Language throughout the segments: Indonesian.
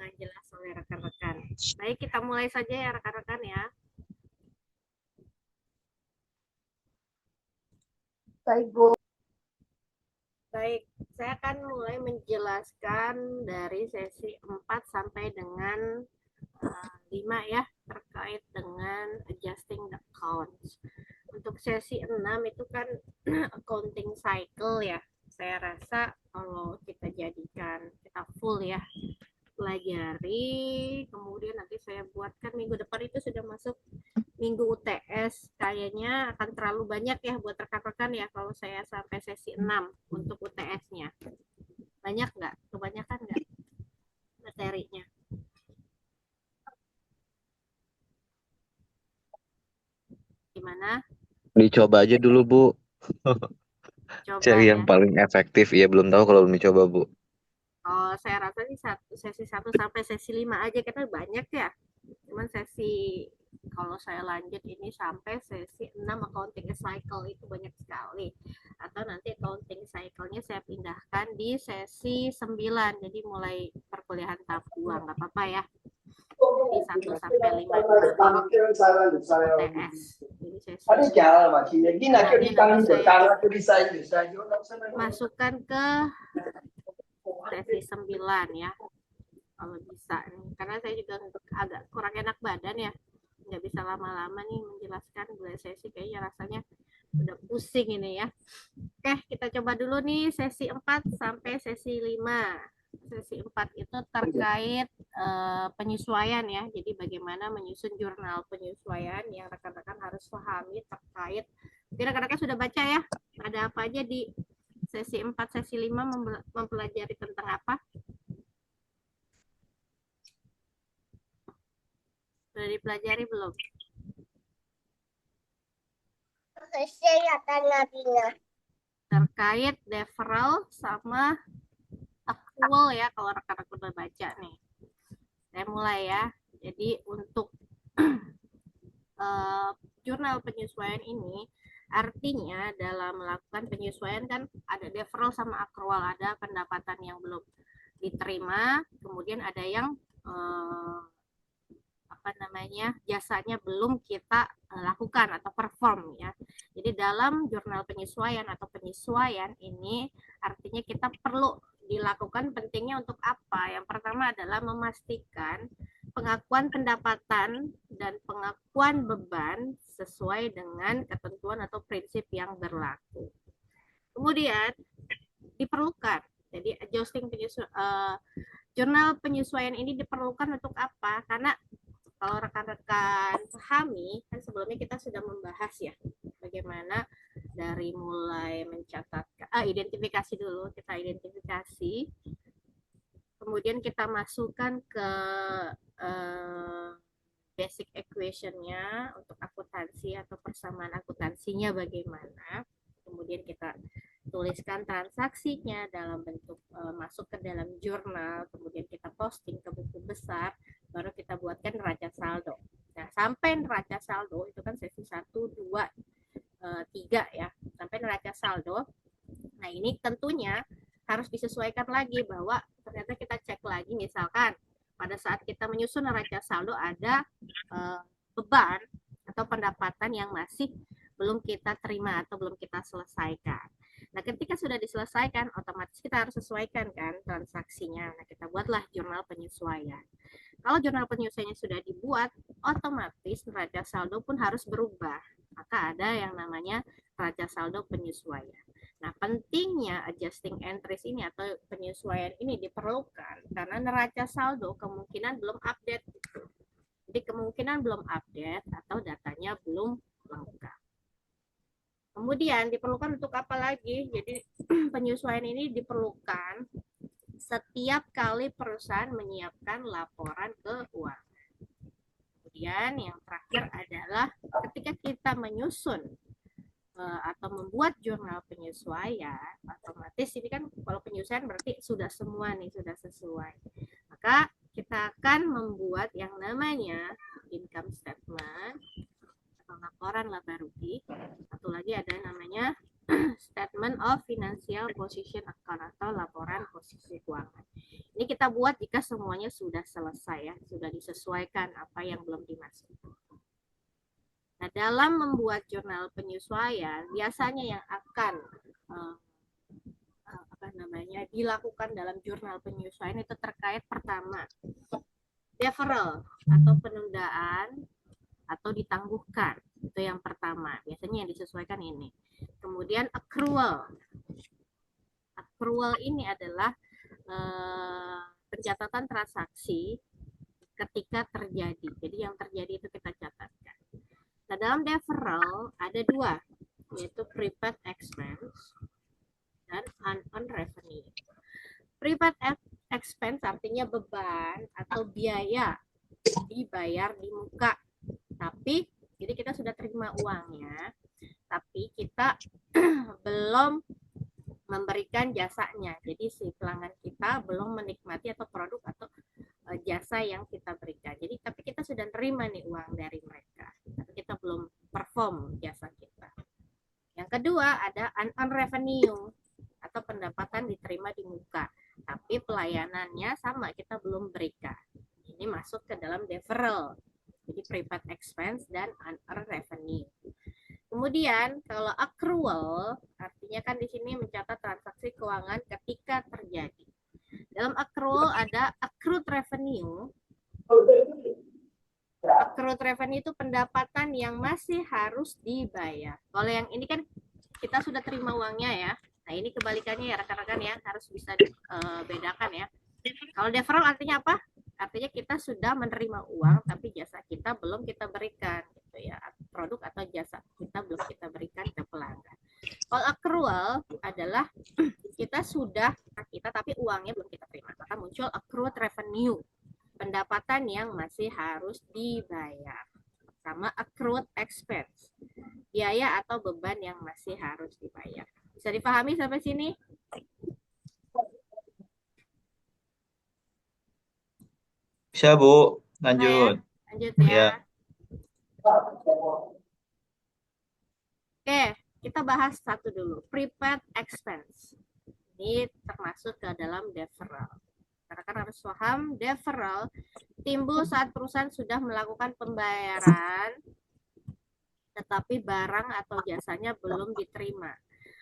dengan jelas oleh rekan-rekan. Baik, kita mulai saja ya rekan-rekan ya. Baik, Bu. Baik, saya akan mulai menjelaskan dari sesi 4 sampai dengan 5 ya, terkait dengan adjusting the accounts. Untuk sesi 6 itu kan accounting cycle ya. Saya rasa kalau kita jadikan kita full ya, pelajari, kemudian nanti saya buatkan minggu depan itu sudah masuk minggu UTS, kayaknya akan terlalu banyak ya buat rekan-rekan ya kalau saya sampai sesi 6 untuk UTS-nya. Banyak nggak? Kebanyakan nggak materinya? Gimana? Dicoba aja dulu, Bu. Coba Cari ya. yang paling efektif. Ya, belum tahu kalau belum dicoba, Bu. Oh, saya rasa sih sesi 1 sampai sesi 5 aja, kita banyak ya. Cuman sesi kalau saya lanjut ini sampai sesi 6 accounting cycle itu banyak sekali. Atau nanti accounting cycle-nya saya pindahkan di sesi 9. Jadi mulai perkuliahan tahap 2 nggak apa-apa ya. Di 1 sampai 5 UTS. Jadi sesi nanti saya masukkan ke sesi 9 ya. Kalau bisa nih, karena saya juga agak kurang enak badan ya, nggak bisa lama-lama nih menjelaskan 2 sesi, kayaknya rasanya udah pusing ini ya. Oke, kita coba dulu nih sesi 4 sampai sesi 5. Sesi 4 itu terkait penyesuaian ya, jadi bagaimana menyusun jurnal penyesuaian yang rekan-rekan harus pahami terkait. Jadi rekan-rekan sudah baca ya, ada apa aja di sesi 4, sesi 5 mempelajari tentang apa? Sudah dipelajari belum? Terkait deferral sama accrual ya, kalau rekan-rekan udah baca nih. Saya mulai ya. Jadi untuk jurnal penyesuaian ini artinya dalam melakukan penyesuaian kan ada deferral sama accrual, ada pendapatan yang belum diterima, kemudian ada yang jasanya belum kita lakukan atau perform ya. Jadi dalam jurnal penyesuaian atau penyesuaian ini artinya kita perlu dilakukan, pentingnya untuk apa? Yang pertama adalah memastikan pengakuan pendapatan dan pengakuan beban sesuai dengan ketentuan atau prinsip yang berlaku. Kemudian diperlukan, jadi jurnal penyesuaian ini diperlukan untuk apa? Karena kalau rekan-rekan pahami, kan sebelumnya kita sudah membahas ya, bagaimana dari mulai mencatat, identifikasi dulu, kita identifikasi, kemudian kita masukkan ke basic equation-nya untuk akuntansi atau persamaan akuntansinya bagaimana, kemudian kita tuliskan transaksinya dalam bentuk masuk ke dalam jurnal, kemudian kita posting ke buku besar, baru kita buatkan neraca saldo. Nah, sampai neraca saldo itu kan sesi 1, 2, 3 ya, sampai neraca saldo. Nah, ini tentunya harus disesuaikan lagi bahwa ternyata kita cek lagi, misalkan pada saat kita menyusun neraca saldo ada beban atau pendapatan yang masih belum kita terima atau belum kita selesaikan. Nah, ketika sudah diselesaikan, otomatis kita harus sesuaikan kan transaksinya. Nah, kita buatlah jurnal penyesuaian. Kalau jurnal penyesuaiannya sudah dibuat, otomatis neraca saldo pun harus berubah. Maka ada yang namanya neraca saldo penyesuaian. Nah, pentingnya adjusting entries ini atau penyesuaian ini diperlukan karena neraca saldo kemungkinan belum update. Jadi kemungkinan belum update atau datanya belum lengkap. Kemudian diperlukan untuk apa lagi? Jadi penyesuaian ini diperlukan setiap kali perusahaan menyiapkan laporan keuangan. Kemudian yang terakhir adalah ketika kita menyusun atau membuat jurnal penyesuaian, otomatis ini kan kalau penyesuaian berarti sudah semua nih, sudah sesuai. Maka kita akan membuat yang namanya income statement atau laporan laba rugi. Satu lagi ada namanya statement of financial position account atau laporan posisi keuangan. Ini kita buat jika semuanya sudah selesai ya, sudah disesuaikan apa yang belum dimasukkan. Nah, dalam membuat jurnal penyesuaian, biasanya yang akan dilakukan dalam jurnal penyesuaian itu terkait pertama deferral atau penundaan atau ditangguhkan, itu yang pertama, biasanya yang disesuaikan ini. Kemudian accrual ini adalah pencatatan transaksi ketika terjadi, jadi yang terjadi itu kita catatkan. Nah, dalam deferral ada dua, yaitu prepaid expense dan unearned revenue. Prepaid expense artinya beban atau biaya dibayar di muka. Tapi jadi kita sudah terima uangnya, tapi kita belum memberikan jasanya. Jadi si pelanggan kita belum menikmati atau produk atau jasa yang kita berikan. Jadi tapi kita sudah terima nih uang dari mereka, tapi kita belum perform jasa kita. Yang kedua ada unearned revenue atau pendapatan diterima di muka, tapi pelayanannya sama kita belum berikan. Ini masuk ke dalam deferral. Jadi prepaid expense dan unearned revenue. Kemudian kalau accrual artinya kan di sini mencatat transaksi keuangan ketika terjadi. Dalam accrual ada accrued revenue. Accrued revenue itu pendapatan yang masih harus dibayar. Kalau yang ini kan kita sudah terima uangnya ya. Nah, ini kebalikannya ya rekan-rekan ya, harus bisa bedakan ya. Kalau deferral artinya apa? Artinya kita sudah menerima uang tapi jasa kita belum kita berikan gitu ya. Produk atau jasa kita belum kita berikan ke pelanggan. Kalau accrual adalah kita sudah kita tapi uangnya belum kita terima. Maka muncul accrued revenue, pendapatan yang masih harus dibayar. Sama accrued expense, biaya atau beban yang masih harus dibayar. Bisa dipahami sampai sini? Bisa, Bu. Lanjut. Ya? Lanjut ya. Ya. Oke, kita bahas satu dulu. Prepaid expense. Ini termasuk ke dalam deferral. Karena kan harus paham, deferral timbul saat perusahaan sudah melakukan pembayaran tetapi barang atau jasanya belum diterima.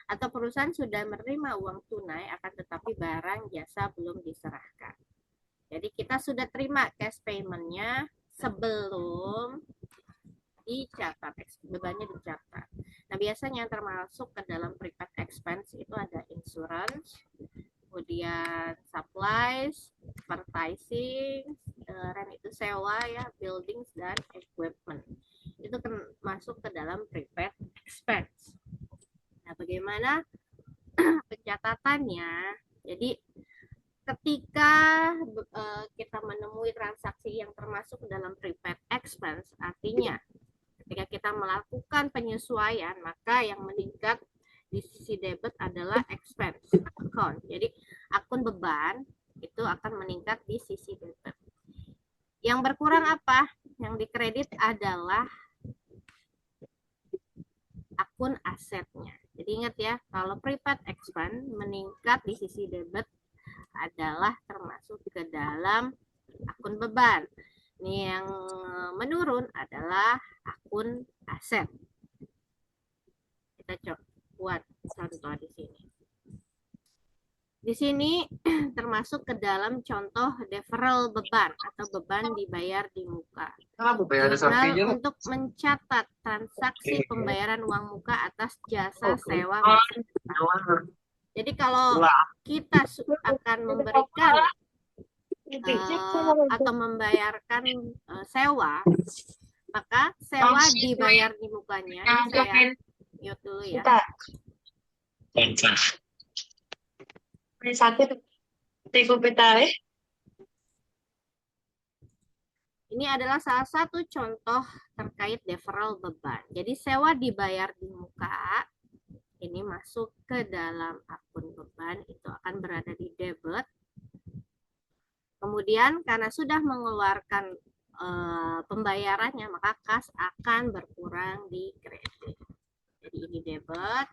Atau perusahaan sudah menerima uang tunai akan tetapi barang jasa belum diserahkan. Jadi kita sudah terima cash payment-nya sebelum dicatat, bebannya dicatat. Nah, biasanya yang termasuk ke dalam prepaid expense itu ada insurance, kemudian supplies, advertising, rent itu sewa ya, buildings dan equipment. Itu masuk ke dalam prepaid expense. Nah, bagaimana pencatatannya? Jadi ketika kita menemui transaksi yang termasuk dalam prepaid expense, artinya ketika kita melakukan penyesuaian, maka yang meningkat di sisi debit adalah expense account. Jadi akun beban itu akan meningkat di sisi debit. Yang berkurang apa? Yang dikredit adalah akun asetnya. Jadi ingat ya, kalau prepaid expense meningkat di sisi debit adalah termasuk ke dalam akun beban. Ini yang menurun adalah akun aset. Kita coba buat contoh di sini. Di sini termasuk ke dalam contoh deferral beban atau beban dibayar di muka. Jurnal untuk mencatat transaksi pembayaran uang muka atas jasa sewa mesin. Jadi kalau kita akan memberikan atau membayarkan sewa, maka sewa dibayar di mukanya. Ini saya mute dulu ya. Ini adalah salah satu contoh terkait deferral beban. Jadi sewa dibayar di muka, ini masuk ke dalam akun beban, itu akan berada di debit. Kemudian karena sudah mengeluarkan pembayarannya, maka kas akan berkurang di kredit. Jadi ini debit,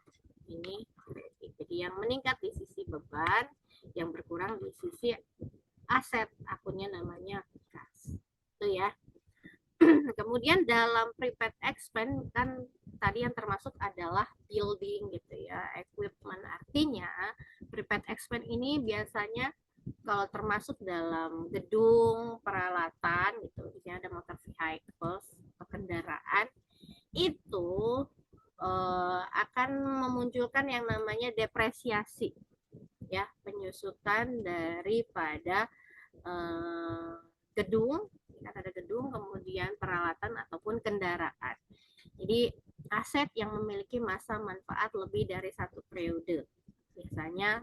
ini kredit. Jadi yang meningkat di sisi beban, yang berkurang di sisi aset, akunnya namanya kas. Itu ya. Kemudian dalam prepaid expense kan tadi yang termasuk adalah building gitu ya, equipment. Artinya prepaid expense ini biasanya kalau termasuk dalam gedung peralatan gitu, misalnya ada motor vehicles atau kendaraan, itu akan memunculkan yang namanya depresiasi ya, penyusutan daripada gedung, kan ada gedung, kemudian peralatan ataupun kendaraan. Jadi aset yang memiliki masa manfaat lebih dari satu periode biasanya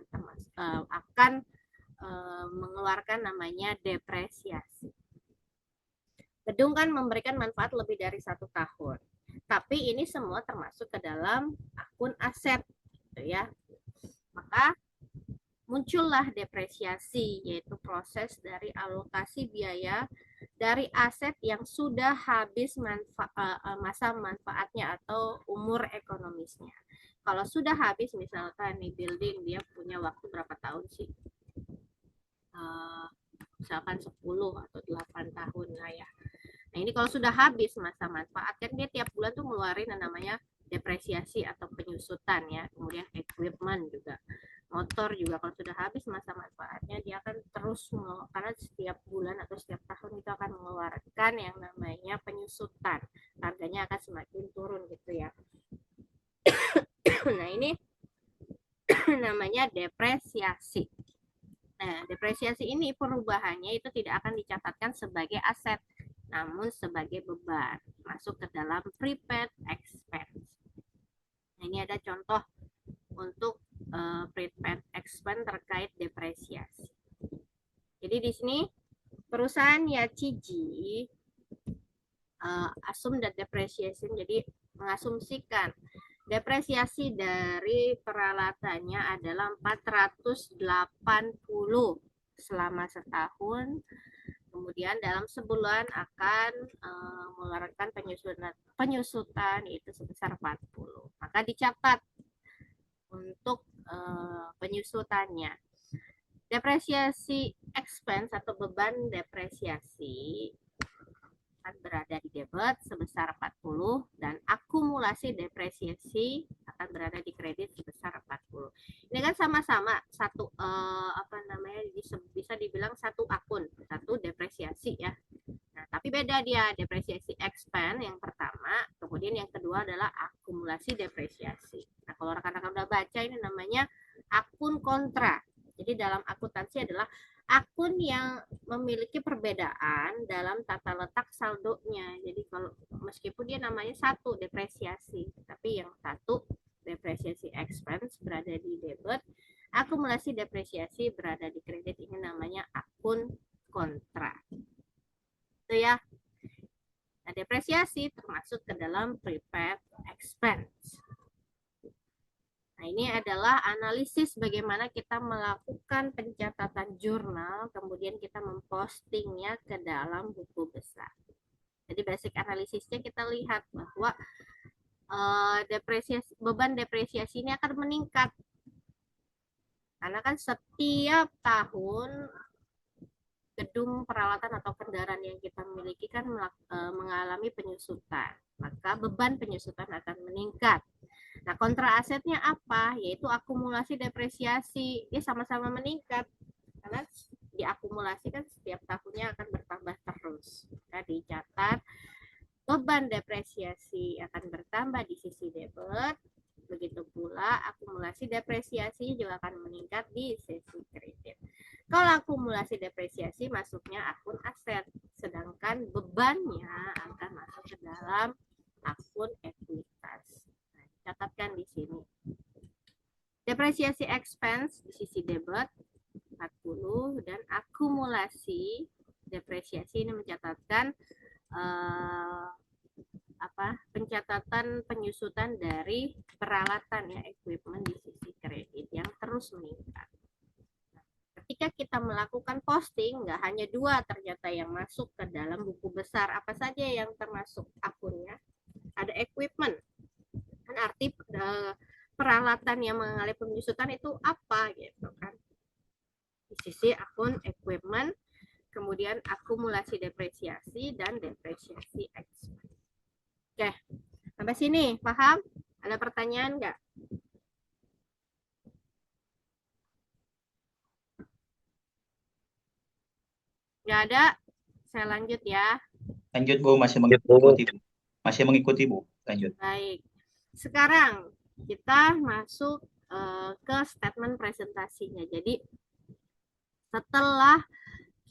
akan mengeluarkan namanya depresiasi. Gedung kan memberikan manfaat lebih dari 1 tahun, tapi ini semua termasuk ke dalam akun aset, gitu ya. Maka muncullah depresiasi, yaitu proses dari alokasi biaya dari aset yang sudah habis masa manfaatnya atau umur ekonomisnya. Kalau sudah habis, misalkan nih building dia punya waktu berapa tahun sih? Misalkan 10 atau 8 tahun lah ya. Nah ini kalau sudah habis masa manfaat kan dia tiap bulan tuh ngeluarin yang namanya depresiasi atau penyusutan ya. Kemudian equipment juga, motor juga kalau sudah habis masa manfaatnya dia akan terus karena setiap bulan atau setiap tahun itu akan mengeluarkan yang namanya penyusutan, harganya akan semakin turun gitu ya. Nah ini namanya depresiasi. Nah depresiasi ini perubahannya itu tidak akan dicatatkan sebagai aset, namun sebagai beban, masuk ke dalam prepaid expense. Nah ini ada contoh untuk prepaid expense terkait depresiasi. Jadi di sini perusahaan Yachiji assume that depreciation, jadi mengasumsikan depresiasi dari peralatannya adalah 480 selama setahun. Kemudian dalam sebulan akan mengeluarkan penyusutan yaitu sebesar 40. Maka dicatat untuk penyusutannya. Depresiasi expense atau beban depresiasi akan berada di debit sebesar 40 dan akumulasi depresiasi akan berada di kredit sebesar 40. Ini kan sama-sama satu bisa dibilang satu akun, satu depresiasi ya. Nah, tapi beda dia, depresiasi expense yang pertama, kemudian yang kedua adalah akumulasi depresiasi. Nah, kalau rekan-rekan udah baca ini namanya akun kontra. Jadi dalam akuntansi adalah akun yang memiliki perbedaan dalam tata letak saldonya. Jadi kalau meskipun dia namanya satu depresiasi, tapi yang satu depresiasi expense berada di debit, akumulasi depresiasi berada di kredit, ini namanya akun kontra. Itu ya. Nah, depresiasi termasuk ke dalam prepaid expense. Nah, ini adalah analisis bagaimana kita melakukan pencatatan jurnal, kemudian kita mempostingnya ke dalam buku besar. Jadi basic analisisnya kita lihat bahwa beban depresiasi ini akan meningkat. Karena kan setiap tahun gedung peralatan atau kendaraan yang kita miliki kan mengalami penyusutan. Maka beban penyusutan akan meningkat. Nah, kontra asetnya apa? Yaitu akumulasi depresiasi. Dia sama-sama meningkat. Karena diakumulasi kan setiap tahunnya akan bertambah terus. Nah, dicatat beban depresiasi akan bertambah di sisi debit. Begitu pula akumulasi depresiasi juga akan meningkat di sisi kredit. Kalau akumulasi depresiasi masuknya akun aset. Sedangkan bebannya akan masuk ke dalam akun ekuitas. Catatkan di sini. Depresiasi expense di sisi debit 40 dan akumulasi depresiasi ini mencatatkan pencatatan penyusutan dari peralatan ya equipment di sisi kredit yang terus meningkat. Ketika kita melakukan posting, nggak hanya 2 ternyata yang masuk ke dalam buku besar. Apa saja yang termasuk akunnya? Ada equipment. Kan arti peralatan yang mengalami penyusutan itu apa gitu kan. Di sisi akun equipment, kemudian akumulasi depresiasi dan depresiasi expense. Oke, sampai sini paham? Ada pertanyaan nggak? Nggak ada? Saya lanjut ya. Lanjut Bu, masih Lanjut, Bu. mengikuti Bu. Masih mengikuti Bu. Lanjut. Baik. Sekarang kita masuk ke statement presentasinya. Jadi setelah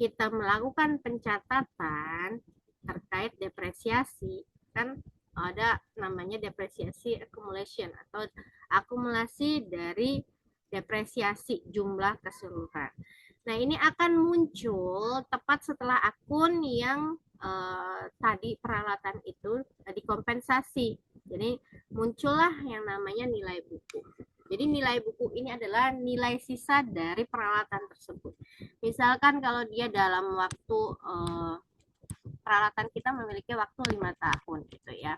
kita melakukan pencatatan terkait depresiasi, kan ada namanya depresiasi accumulation atau akumulasi dari depresiasi jumlah keseluruhan. Nah, ini akan muncul tepat setelah akun yang tadi peralatan itu dikompensasi. Jadi muncullah yang namanya nilai buku. Jadi nilai buku ini adalah nilai sisa dari peralatan tersebut. Misalkan kalau dia dalam waktu peralatan kita memiliki waktu 5 tahun gitu ya.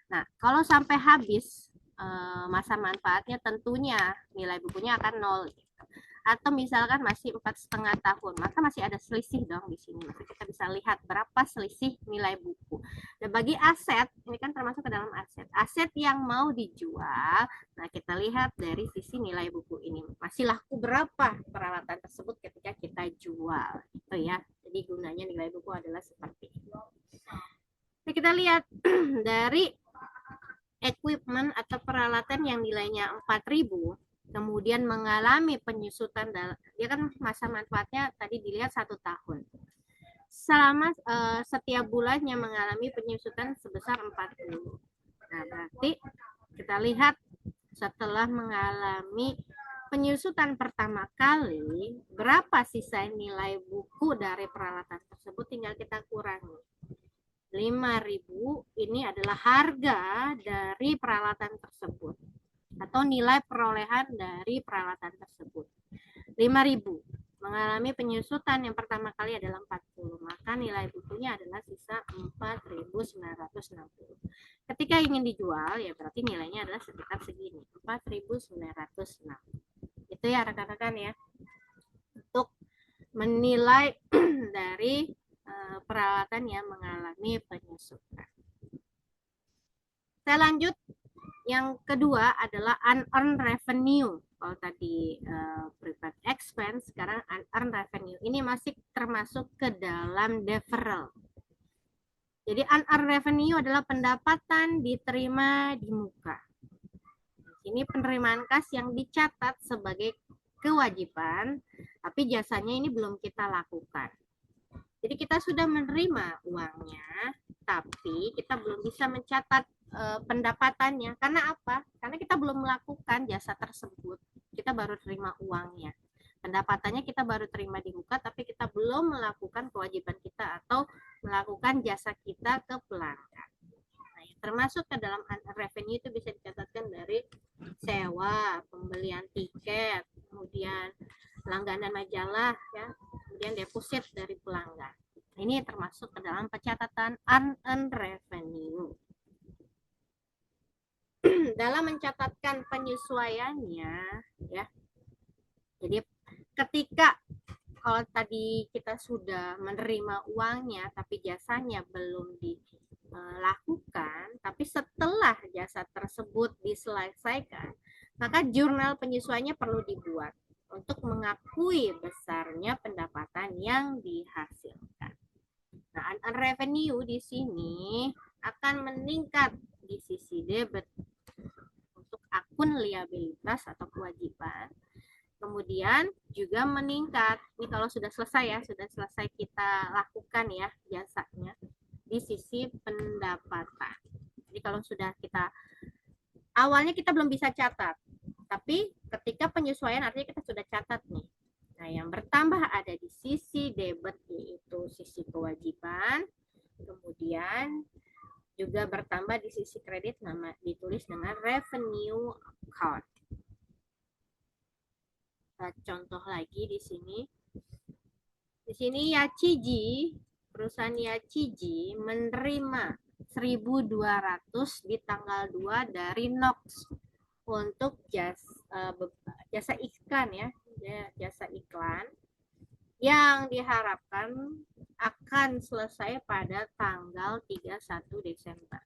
Nah, kalau sampai habis masa manfaatnya tentunya nilai bukunya akan 0 gitu. Atau misalkan masih 4,5 tahun, maka masih ada selisih dong di sini. Maka kita bisa lihat berapa selisih nilai buku. Dan bagi aset, ini kan termasuk ke dalam aset. Aset yang mau dijual, nah kita lihat dari sisi nilai buku ini. Masih laku berapa peralatan tersebut ketika kita jual. Gitu ya. Jadi gunanya nilai buku adalah seperti itu. Jadi kita lihat dari equipment atau peralatan yang nilainya 4.000 kemudian mengalami penyusutan, dia kan masa manfaatnya tadi dilihat 1 tahun. Selama setiap bulannya mengalami penyusutan sebesar 40. Nah, berarti kita lihat setelah mengalami penyusutan pertama kali, berapa sisa nilai buku dari peralatan tersebut tinggal kita kurangi. 5.000 ini adalah harga dari peralatan tersebut atau nilai perolehan dari peralatan tersebut. 5.000 mengalami penyusutan yang pertama kali adalah 40, maka nilai bukunya adalah sisa 4.960. Ketika ingin dijual ya berarti nilainya adalah sekitar segini, 4.960. Itu ya rekan-rekan ya, untuk menilai dari peralatan yang mengalami penyusutan. Saya lanjut. Yang kedua adalah unearned revenue. Kalau tadi prepaid expense, sekarang unearned revenue. Ini masih termasuk ke dalam deferral. Jadi unearned revenue adalah pendapatan diterima di muka. Ini penerimaan kas yang dicatat sebagai kewajiban, tapi jasanya ini belum kita lakukan. Jadi kita sudah menerima uangnya, tapi kita belum bisa mencatat pendapatannya. Karena apa? Karena kita belum melakukan jasa tersebut. Kita baru terima uangnya. Pendapatannya kita baru terima di muka, tapi kita belum melakukan kewajiban kita atau melakukan jasa kita ke pelanggan. Nah, termasuk ke dalam revenue itu bisa dicatatkan dari sewa, pembelian tiket, kemudian langganan majalah, ya, kemudian deposit dari pelanggan. Ini termasuk ke dalam pencatatan unearned revenue. Dalam mencatatkan penyesuaiannya, ya. Jadi ketika kalau tadi kita sudah menerima uangnya, tapi jasanya belum dilakukan, tapi setelah jasa tersebut diselesaikan, maka jurnal penyesuaiannya perlu dibuat untuk mengakui besarnya pendapatan yang dihasilkan. Nah, unearned revenue di sini akan meningkat di sisi debit untuk akun liabilitas atau kewajiban. Kemudian juga meningkat, ini kalau sudah selesai ya, sudah selesai kita lakukan ya jasanya, di sisi pendapatan. Jadi kalau sudah kita, awalnya kita belum bisa catat, tapi ketika penyesuaian artinya kita sudah catat nih. Nah, yang bertambah ada di sisi debit, yaitu sisi kewajiban. Kemudian juga bertambah di sisi kredit, nama ditulis dengan revenue account. Kita contoh lagi di sini. Di sini Yachiji, perusahaan Yachiji menerima 1.200 di tanggal 2 dari NOX. untuk jasa iklan ya, jasa iklan yang diharapkan akan selesai pada tanggal 31 Desember.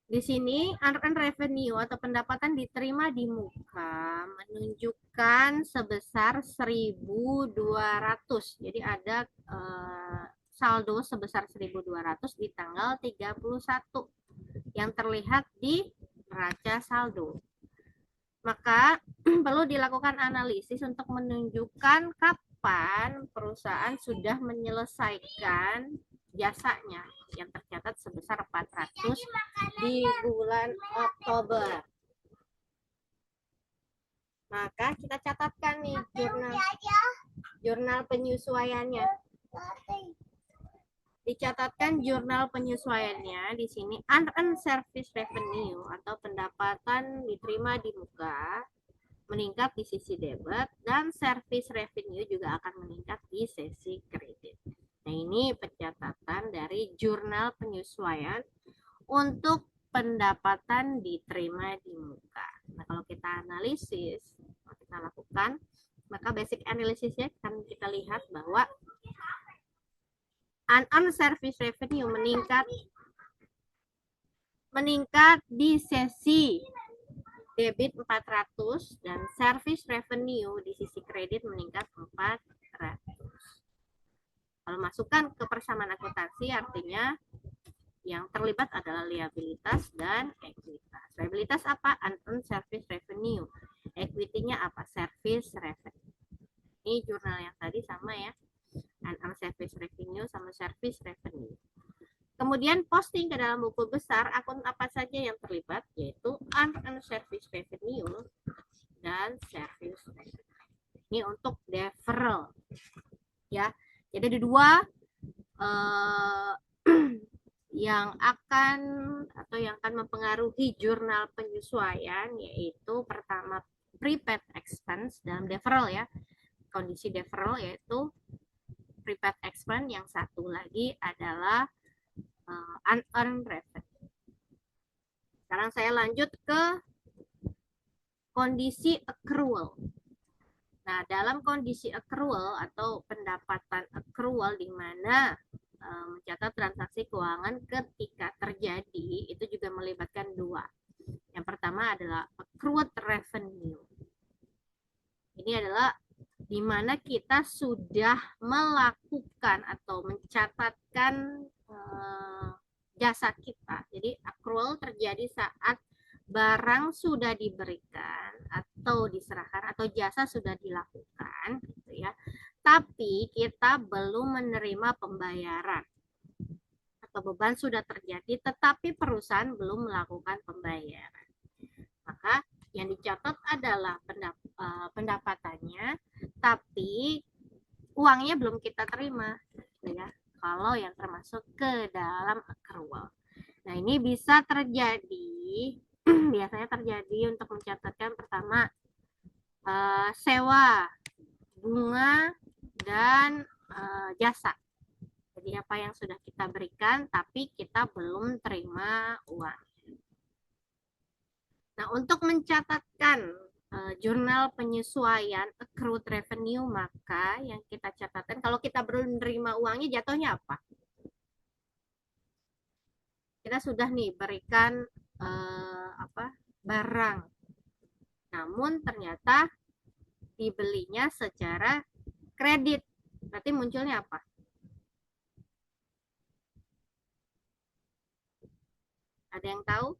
Di sini unearned revenue atau pendapatan diterima di muka menunjukkan sebesar 1.200. Jadi ada saldo sebesar 1.200 di tanggal 31 yang terlihat di neraca saldo. Maka perlu dilakukan analisis untuk menunjukkan kapan perusahaan sudah menyelesaikan jasanya yang tercatat sebesar 400 di bulan Oktober. Maka kita catatkan nih jurnal penyesuaiannya. Dicatatkan jurnal penyesuaiannya di sini unearned service revenue atau pendapatan diterima di muka meningkat di sisi debit dan service revenue juga akan meningkat di sisi kredit. Nah, ini pencatatan dari jurnal penyesuaian untuk pendapatan diterima di muka. Nah, kalau kita analisis, kalau kita lakukan, maka basic analisisnya kan kita lihat bahwa unearned service revenue meningkat di sesi debit 400 dan service revenue di sisi kredit meningkat 400. Kalau masukkan ke persamaan akuntansi artinya yang terlibat adalah liabilitas dan ekuitas. Liabilitas apa? Unearned service revenue. Equity-nya apa? Service revenue. Ini jurnal yang tadi sama ya. Unearned service revenue sama service revenue. Kemudian posting ke dalam buku besar akun apa saja yang terlibat, yaitu unearned service revenue dan service revenue. Ini untuk deferral ya. Jadi ada dua yang akan mempengaruhi jurnal penyesuaian, yaitu pertama prepaid expense dalam deferral ya. Kondisi deferral yaitu prepaid expense, yang satu lagi adalah unearned revenue. Sekarang saya lanjut ke kondisi accrual. Nah, dalam kondisi accrual atau pendapatan accrual di mana mencatat transaksi keuangan ketika terjadi, itu juga melibatkan dua. Yang pertama adalah accrued revenue. Ini adalah di mana kita sudah melakukan atau mencatatkan jasa kita. Jadi accrual terjadi saat barang sudah diberikan atau diserahkan atau jasa sudah dilakukan gitu ya. Tapi kita belum menerima pembayaran atau beban sudah terjadi tetapi perusahaan belum melakukan pembayaran. Maka yang dicatat adalah pendapatannya tapi uangnya belum kita terima gitu ya. Kalau yang termasuk ke dalam accrual. Nah, ini bisa terjadi biasanya terjadi untuk mencatatkan pertama sewa, bunga, dan jasa. Jadi apa yang sudah kita berikan tapi kita belum terima uang. Nah, untuk mencatatkan jurnal penyesuaian accrued revenue, maka yang kita catatkan kalau kita belum terima uangnya jatuhnya apa? Kita sudah nih berikan barang, namun ternyata dibelinya secara kredit, berarti munculnya apa? Ada yang tahu?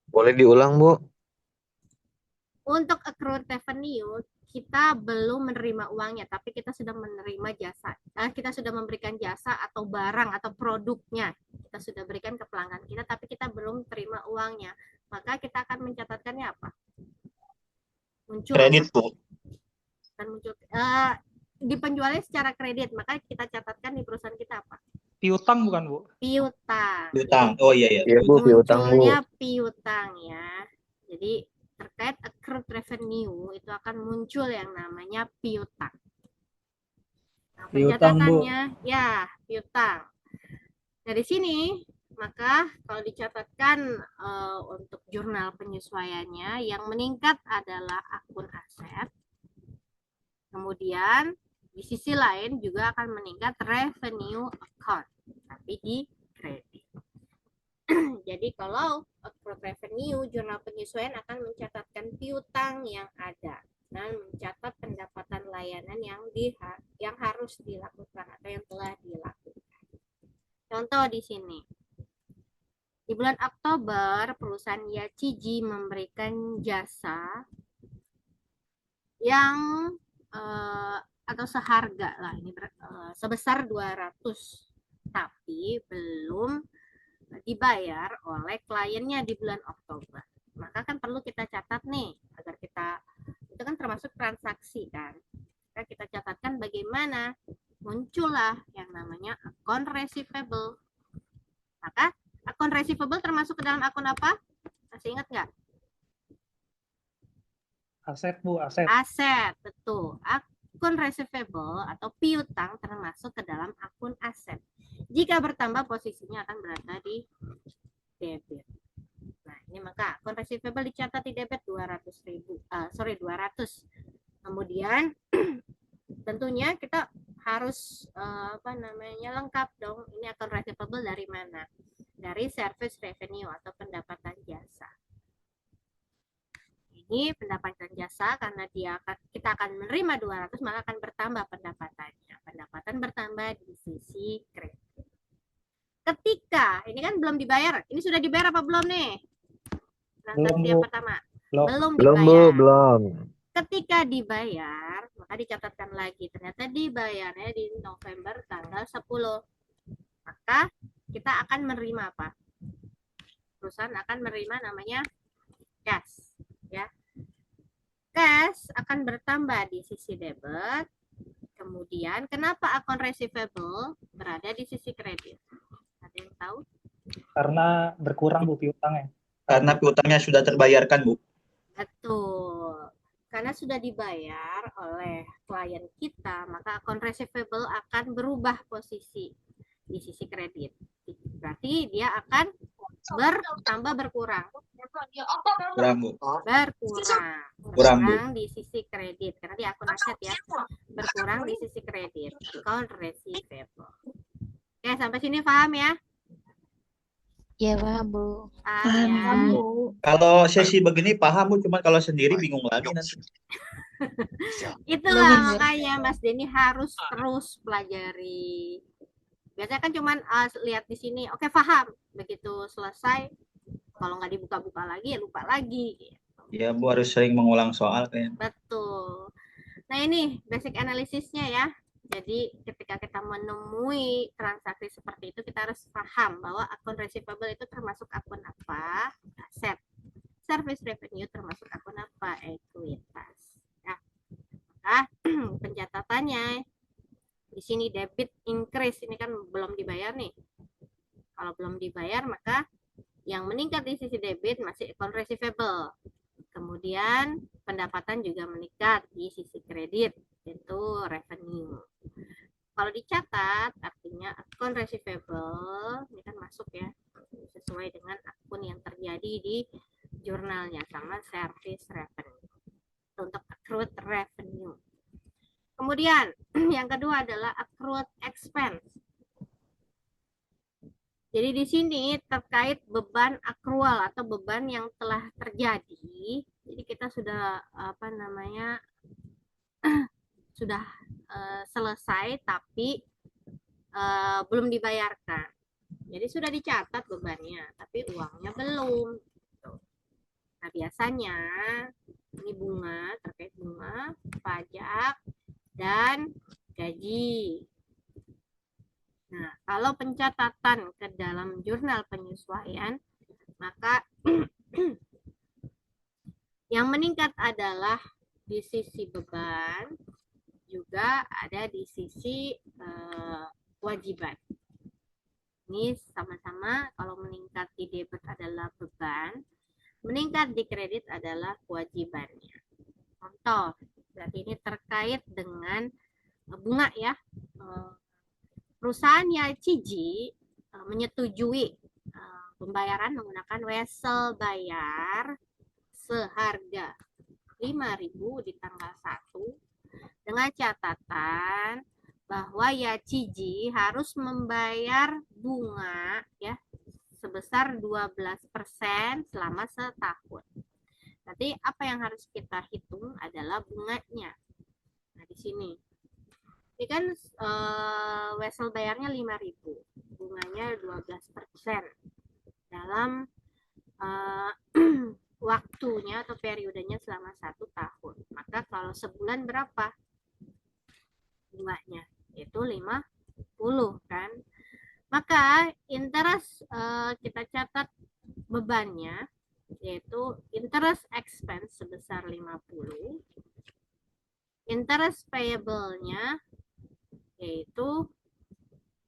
Boleh diulang, Bu? Untuk accrued revenue, kita belum menerima uangnya, tapi kita sudah menerima jasa. Kita sudah memberikan jasa atau barang atau produknya. Kita sudah berikan ke pelanggan kita, tapi kita belum terima uangnya. Maka kita akan mencatatkannya apa? Muncul Kredit, apa? Bu. Dan muncul di penjualnya secara kredit, maka kita catatkan di perusahaan kita apa? Piutang bukan, Bu? Piutang. Piutang. Oh iya ya. Iya, Bu, piutang, Bu. Munculnya piutang ya. Jadi terkait accrued revenue itu akan muncul yang namanya piutang. Nah, Piutang, Bu. pencatatannya ya piutang. Dari sini, maka kalau dicatatkan untuk jurnal penyesuaiannya, yang meningkat adalah akun aset. Kemudian di sisi lain juga akan meningkat revenue account, tapi di kredit. Jadi kalau accrued revenue, jurnal penyesuaian akan mencatatkan piutang yang ada dan mencatat pendapatan layanan yang harus dilakukan atau yang telah dilakukan. Contoh di sini. Di bulan Oktober, perusahaan Yachiji memberikan jasa yang atau seharga lah ini sebesar 200, tapi belum dibayar oleh kliennya di bulan Oktober. Maka kan perlu kita catat nih agar kita, itu kan termasuk transaksi kan. Kita catatkan bagaimana muncullah yang namanya account receivable. Maka akun receivable termasuk ke dalam akun apa? Masih ingat nggak? Aset, Bu, aset. Aset, betul. Akun receivable atau piutang termasuk ke dalam akun aset. Jika bertambah posisinya akan berada di debit. Nah, ini maka akun receivable dicatat di debit 200. Kemudian tentunya kita harus lengkap dong. Ini akun receivable dari mana? Dari service revenue atau pendapatan jasa. Ini pendapatan jasa karena kita akan menerima 200 maka akan bertambah pendapatannya. Pendapatan bertambah di sisi kredit. Ketika ini kan belum dibayar, ini sudah dibayar apa belum nih? Transaksi yang pertama. Belum dibayar. Belum. Ketika dibayar, maka dicatatkan lagi. Ternyata dibayarnya di November tanggal 10. Maka kita akan menerima apa? Perusahaan akan menerima namanya cash. Ya. Cash akan bertambah di sisi debit. Kemudian, kenapa akun receivable berada di sisi kredit? Ada yang tahu? Karena berkurang, Bu, piutangnya. Karena piutangnya sudah terbayarkan, Bu. Betul. Karena sudah dibayar oleh klien kita, maka akun receivable akan berubah posisi di sisi kredit. Berarti dia akan berkurang. Kurang, Bu. Berkurang di sisi kredit. Karena di akun aset ya. Berkurang di sisi kredit. Account receivable. Oke, sampai sini paham ya? Iya, paham, Bu. Paham ya? Kalau sesi begini paham, Bu. Cuma kalau sendiri bingung lagi nanti. Itulah makanya Mas Denny harus terus pelajari. Biasanya kan cuman lihat di sini, oke paham. Begitu selesai, kalau nggak dibuka-buka lagi ya lupa lagi. Ya, Bu harus sering mengulang soal kayaknya. Betul. Nah ini basic analisisnya ya. Jadi ketika kita menemui transaksi seperti itu, kita harus paham bahwa akun receivable itu termasuk akun apa? Aset. Service revenue termasuk akun apa? Ekuitas. Nah, maka pencatatannya di sini debit increase, ini kan belum dibayar nih. Kalau belum dibayar maka yang meningkat di sisi debit masih account receivable. Kemudian pendapatan juga meningkat di sisi kredit, yaitu revenue. Kalau dicatat artinya akun receivable ini kan masuk ya sesuai dengan akun yang terjadi di jurnalnya sama service revenue untuk accrued revenue. Kemudian yang kedua adalah accrued expense. Jadi di sini terkait beban akrual atau beban yang telah terjadi. Jadi kita sudah sudah selesai tapi belum dibayarkan. Jadi sudah dicatat bebannya, tapi uangnya belum. Nah biasanya ini bunga, terkait bunga, pajak, dan gaji. Nah, kalau pencatatan ke dalam jurnal penyesuaian, maka yang meningkat adalah di sisi beban, juga ada di sisi kewajiban. Ini sama-sama kalau meningkat di debit adalah beban, meningkat di kredit adalah kewajibannya. Contoh, berarti ini terkait dengan bunga ya. Perusahaan Yachiji menyetujui pembayaran menggunakan wesel bayar seharga 5.000 di tanggal 1 dengan catatan bahwa Yachiji harus membayar bunga ya sebesar 12% selama setahun. Nanti apa yang harus kita hitung adalah bunganya. Nah, di sini. Ini kan wesel bayarnya 5.000. Bunganya 12% dalam waktunya atau periodenya selama 1 tahun. Maka kalau sebulan berapa bunganya? Itu 50 kan. Maka interest kita catat bebannya yaitu interest expense sebesar 50. Interest payable-nya yaitu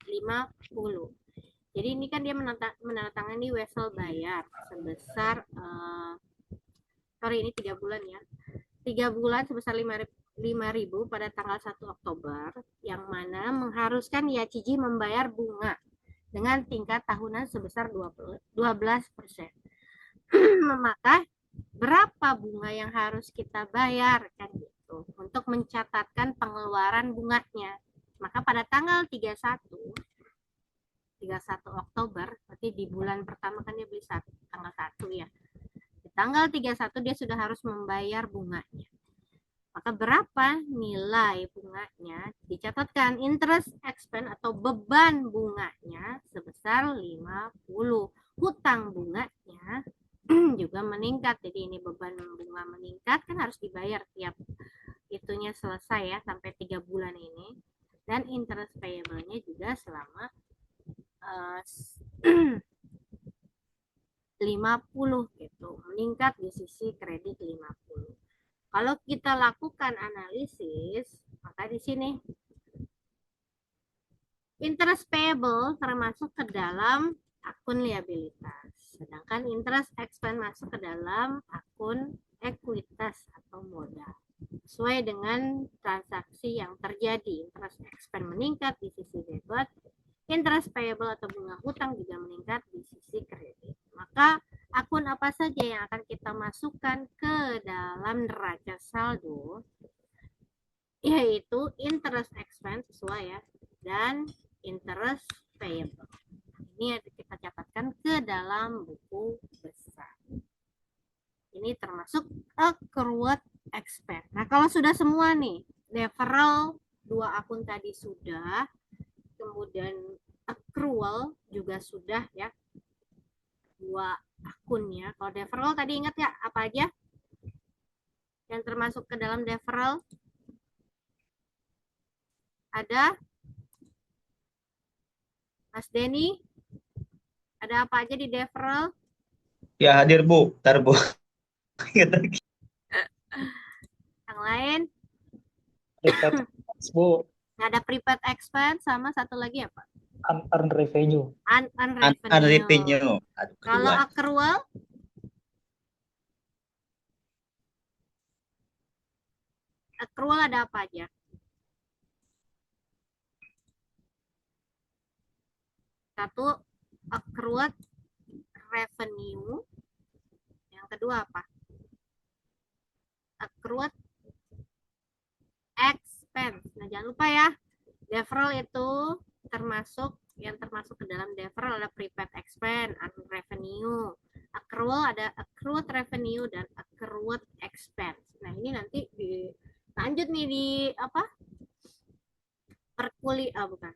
50. Jadi ini kan dia menandatangani wesel bayar sebesar ini 3 bulan ya. 3 bulan sebesar 5.000 pada tanggal 1 Oktober yang mana mengharuskan Yachiji membayar bunga dengan tingkat tahunan sebesar 12%. Maka berapa bunga yang harus kita bayar kan gitu untuk mencatatkan pengeluaran bunganya. Maka pada tanggal 31 Oktober, berarti di bulan pertama kan dia beli tanggal 1 ya. Di tanggal 31 dia sudah harus membayar bunganya. Maka berapa nilai bunganya? Dicatatkan interest expense atau beban bunganya sebesar 50. Hutang bunganya juga meningkat. Jadi ini beban bunga meningkat kan harus dibayar tiap itunya selesai ya sampai 3 bulan ini. Dan interest payable-nya juga selama 50 gitu. Meningkat di sisi kredit 50. Kalau kita lakukan analisis, maka di sini interest payable termasuk ke dalam akun liabilitas. Sedangkan interest expense masuk ke dalam akun ekuitas atau modal. Sesuai dengan transaksi yang terjadi, interest expense meningkat di sisi debit, interest payable atau bunga hutang juga meningkat di sisi kredit. Maka akun apa saja yang akan kita masukkan ke dalam neraca saldo, yaitu interest expense sesuai ya, dan interest payable. Ini kita catatkan ke dalam buku besar. Ini termasuk accrued expense. Nah, kalau sudah semua nih, deferral 2 akun tadi sudah, kemudian accrual juga sudah ya, 2 akunnya. Kalau deferral tadi ingat ya apa aja yang termasuk ke dalam deferral? Ada Mas Denny? Ada apa aja di deferral? Ya hadir Bu, ntar Bu. Yang lain? Prepaid expense, Bu. Ada prepaid expense sama satu lagi apa? Unearned revenue. Unrevenue. Revenue. Kalau accrual? Accrual ada apa aja? Satu, accrued revenue. Yang kedua apa? Accrued expense. Nah, jangan lupa ya, deferral itu termasuk ke dalam deferral ada prepaid expense, unearned revenue. Accrual ada accrued revenue dan accrued expense. Nah, ini nanti lanjut nih di apa? Bukan.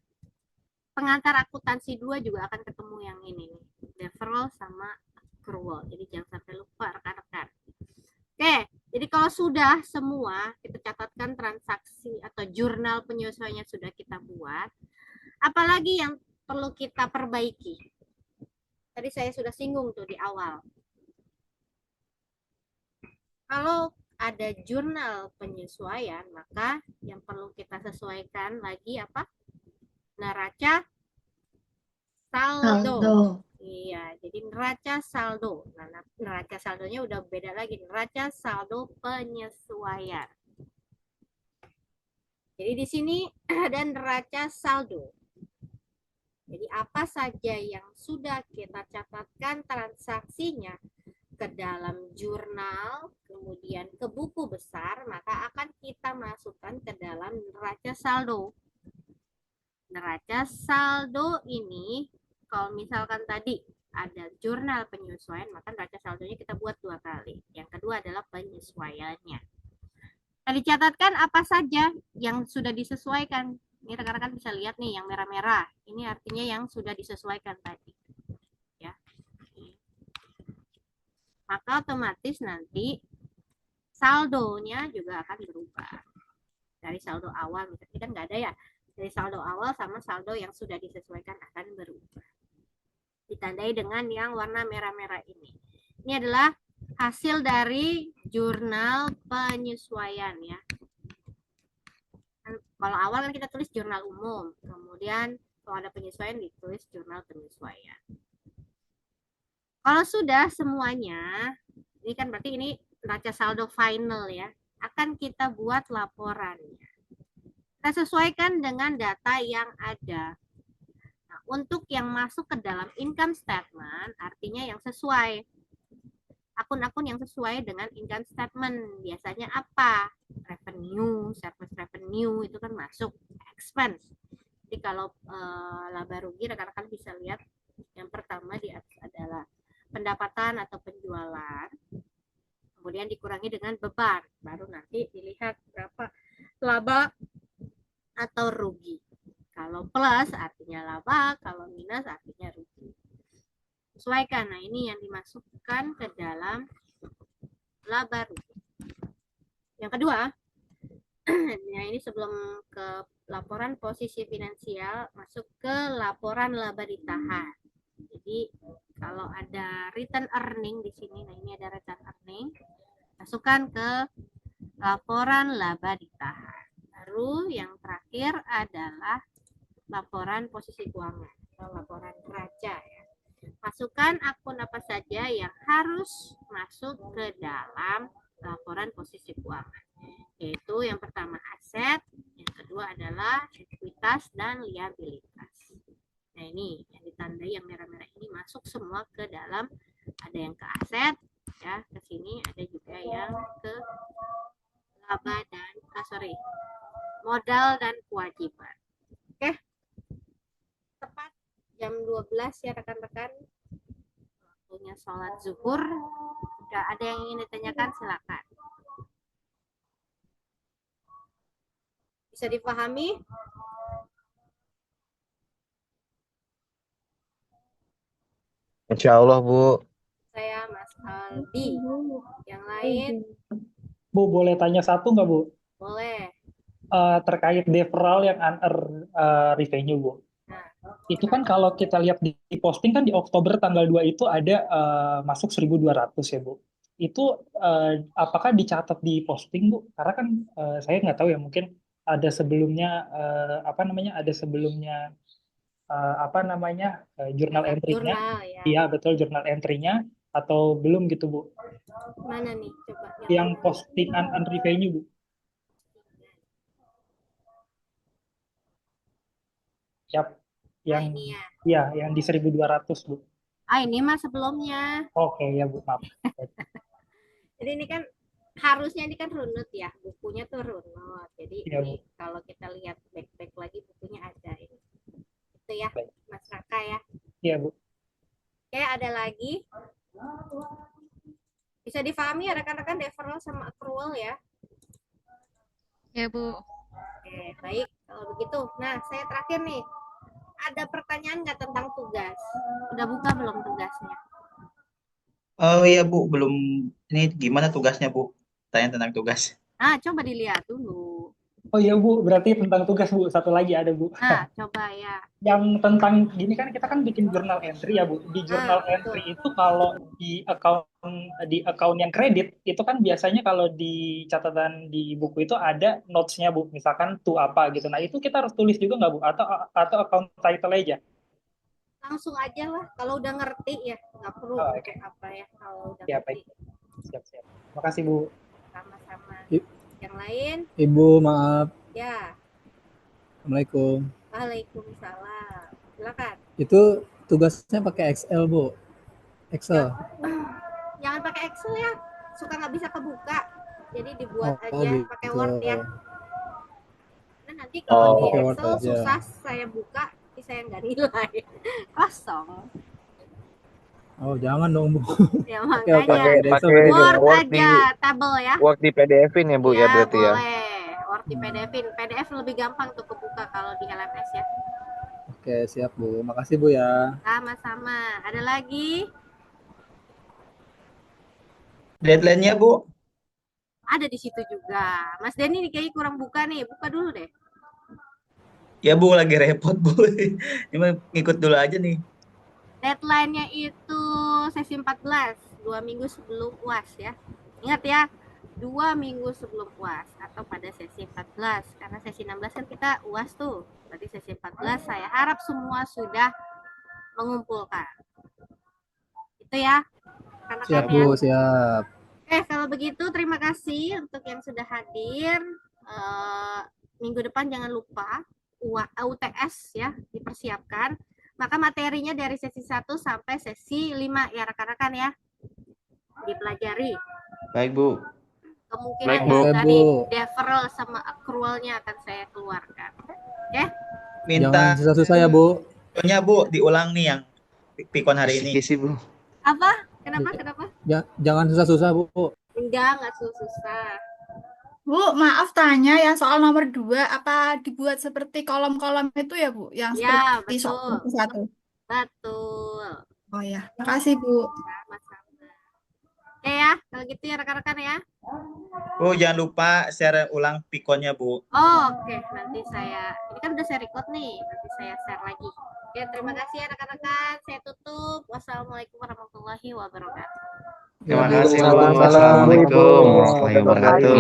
Pengantar akuntansi 2 juga akan ketemu yang ini nih, deferral sama accrual. Jadi jangan sampai lupa rekan-rekan. Oke, jadi kalau sudah semua kita catatkan transaksi atau jurnal penyesuaiannya sudah kita buat, apalagi yang perlu kita perbaiki? Tadi saya sudah singgung tuh di awal. Kalau ada jurnal penyesuaian, maka yang perlu kita sesuaikan lagi apa? Neraca saldo. Iya, jadi neraca saldo. Nah, neraca saldonya udah beda lagi. Neraca saldo penyesuaian. Jadi di sini ada neraca saldo. Jadi apa saja yang sudah kita catatkan transaksinya ke dalam jurnal, kemudian ke buku besar, maka akan kita masukkan ke dalam neraca saldo. Neraca saldo ini, kalau misalkan tadi ada jurnal penyesuaian, maka neraca saldonya kita buat 2 kali. Yang kedua adalah penyesuaiannya. Nah, dicatatkan apa saja yang sudah disesuaikan. Ini rekan-rekan bisa lihat nih yang merah-merah. Ini artinya yang sudah disesuaikan tadi. Ya. Maka otomatis nanti saldonya juga akan berubah. Dari saldo awal, misalnya kan nggak ada ya. Dari saldo awal sama saldo yang sudah disesuaikan akan berubah. Ditandai dengan yang warna merah-merah ini. Ini adalah hasil dari jurnal penyesuaian ya. Kalau awal kan kita tulis jurnal umum, kemudian kalau ada penyesuaian ditulis jurnal penyesuaian. Kalau sudah semuanya, ini kan berarti ini neraca saldo final ya, akan kita buat laporannya. Kita sesuaikan dengan data yang ada. Nah, untuk yang masuk ke dalam income statement, artinya yang sesuai. Akun-akun yang sesuai dengan income statement. Biasanya apa? Revenue, service revenue itu kan masuk. Expense. Jadi kalau laba rugi, rekan-rekan bisa lihat yang pertama di atas adalah pendapatan atau penjualan. Kemudian dikurangi dengan beban. Baru nanti dilihat berapa laba atau rugi. Kalau plus artinya laba, kalau minus artinya rugi. Sesuaikan. Nah, ini yang dimasukkan ke dalam laba rugi. Yang kedua, nah ini sebelum ke laporan posisi finansial, masuk ke laporan laba ditahan. Jadi kalau ada return earning di sini, nah ini ada return earning, masukkan ke laporan laba ditahan. Baru yang terakhir adalah laporan posisi keuangan atau laporan neraca ya. Masukkan akun apa saja yang harus masuk ke dalam laporan posisi keuangan. Yaitu yang pertama aset, yang kedua adalah ekuitas dan liabilitas. Nah ini yang ditandai yang merah-merah ini masuk semua ke dalam, ada yang ke aset, ya ke sini ada juga yang ke laba dan modal dan kewajiban. Oke, tepat jam 12 ya rekan-rekan, waktunya sholat zuhur. Jika ada yang ingin ditanyakan silakan. Bisa dipahami? Insya Allah, Bu. Saya Mas Aldi. Yang lain Bu, boleh tanya satu nggak, Bu? boleh. Terkait deferral yang under revenue, Bu. Itu kan kalau kita lihat di posting kan di Oktober tanggal 2 itu ada masuk 1.200 ya, Bu. Itu apakah dicatat di posting, Bu? Karena kan saya nggak tahu ya, mungkin ada sebelumnya ada sebelumnya jurnal entry-nya. Jurnal ya. Iya, betul, jurnal entry-nya atau belum gitu, Bu? Mana nih? Coba Yang posting on revenue, Bu. Siap. Yang ini ya. iya, yang di 1.200, Bu. Ini mah sebelumnya. Oke, ya, Bu, maaf. Jadi ini kan harusnya ini kan runut ya, bukunya tuh runut. Jadi Iya, ini Bu. kalau kita lihat back lagi bukunya ada ini. Itu ya, Baik. Mas Raka ya. Iya, Bu. Oke, ada lagi. Bisa difahami ya rekan-rekan deferral sama accrual ya. Ya, Bu. Oke, baik. Kalau begitu, nah saya terakhir nih. Ada pertanyaan nggak tentang tugas? Udah buka belum tugasnya? Oh iya Bu, belum. Ini gimana tugasnya Bu? Tanya tentang tugas. Coba dilihat dulu. Oh iya, Bu, berarti tentang tugas, Bu. Satu lagi ada, Bu. Coba ya. Yang tentang gini kan kita kan bikin jurnal entry ya, Bu. Di jurnal betul. entry itu kalau di account yang kredit itu kan biasanya kalau di catatan di buku itu ada notes-nya, Bu. Misalkan to apa gitu. Nah, itu kita harus tulis juga nggak, Bu? Atau account title aja? Langsung aja lah. Kalau udah ngerti ya, nggak perlu Oke. apa ya. Kalau udah Ya, ngerti. baik. Siap. Makasih, Bu. Sama-sama. Yang lain? Ibu, maaf. Ya. Assalamualaikum. Waalaikumsalam. Silakan. Itu tugasnya pakai Excel, Bu. Excel. Jangan pakai Excel ya, suka nggak bisa kebuka. Jadi dibuat Oh, aja pakai Word ya. gitu. Nah, nanti kalau di Pakai Word Excel aja. susah saya buka, nanti saya nggak nilai. Kosong. Oh, jangan dong, Bu. Ya Oke, makanya Pakai Excel pakai berarti ya. Word Word di aja, tabel ya. Word di PDF-in ya Bu ya Ya berarti ya. boleh. Word di PDF-in. PDF lebih gampang tuh kebuka kalau di LMS ya. Oke, siap, Bu. Makasih, Bu ya. Sama-sama. Ada lagi? Deadline-nya Bu, Ada di situ juga. Mas Denny nih kayaknya kurang buka nih. Buka dulu deh. ya Bu lagi repot Bu. Cuma ngikut dulu aja nih. Deadline-nya itu sesi 14, 2 minggu sebelum UAS ya. Ingat ya, 2 minggu sebelum UAS atau pada sesi 14. Karena sesi 16 kan kita UAS tuh. Berarti sesi 14 saya harap semua sudah mengumpulkan. Itu ya, Siap, rekan-rekan ya. Bu. Siap. Oke, kalau begitu terima kasih untuk yang sudah hadir. Minggu depan jangan lupa UTS ya dipersiapkan. Maka materinya dari sesi 1 sampai sesi 5 ya rekan-rekan ya. Dipelajari. Baik, Bu. Kemungkinan Baik, Bu. juga Oke, nih Bu. deferral sama accrual-nya akan saya keluarkan. Oke? Minta Jangan susah-susah ya, Bu. contohnya Bu diulang nih yang pikon hari ini. Kisi-kisi, Bu. Apa? Kenapa? Jangan susah-susah, Bu. Enggak susah. Bu, maaf tanya yang soal nomor 2, apa dibuat seperti kolom-kolom itu ya, Bu? Yang Ya, seperti soal betul. satu. Betul. Oh ya, makasih Bu. Sama-sama. Oke ya, kalau gitu ya rekan-rekan ya. Bu jangan lupa share ulang pikonnya Bu. Oh, oke. Nanti saya, ini kan udah saya record nih, nanti saya share lagi. Oke, terima kasih ya rekan-rekan. Saya tutup. Wassalamualaikum warahmatullahi wabarakatuh. Terima Ya, Bu. kasih, Bu. Waalaikumsalam, Wassalamualaikum Bu. warahmatullahi wabarakatuh.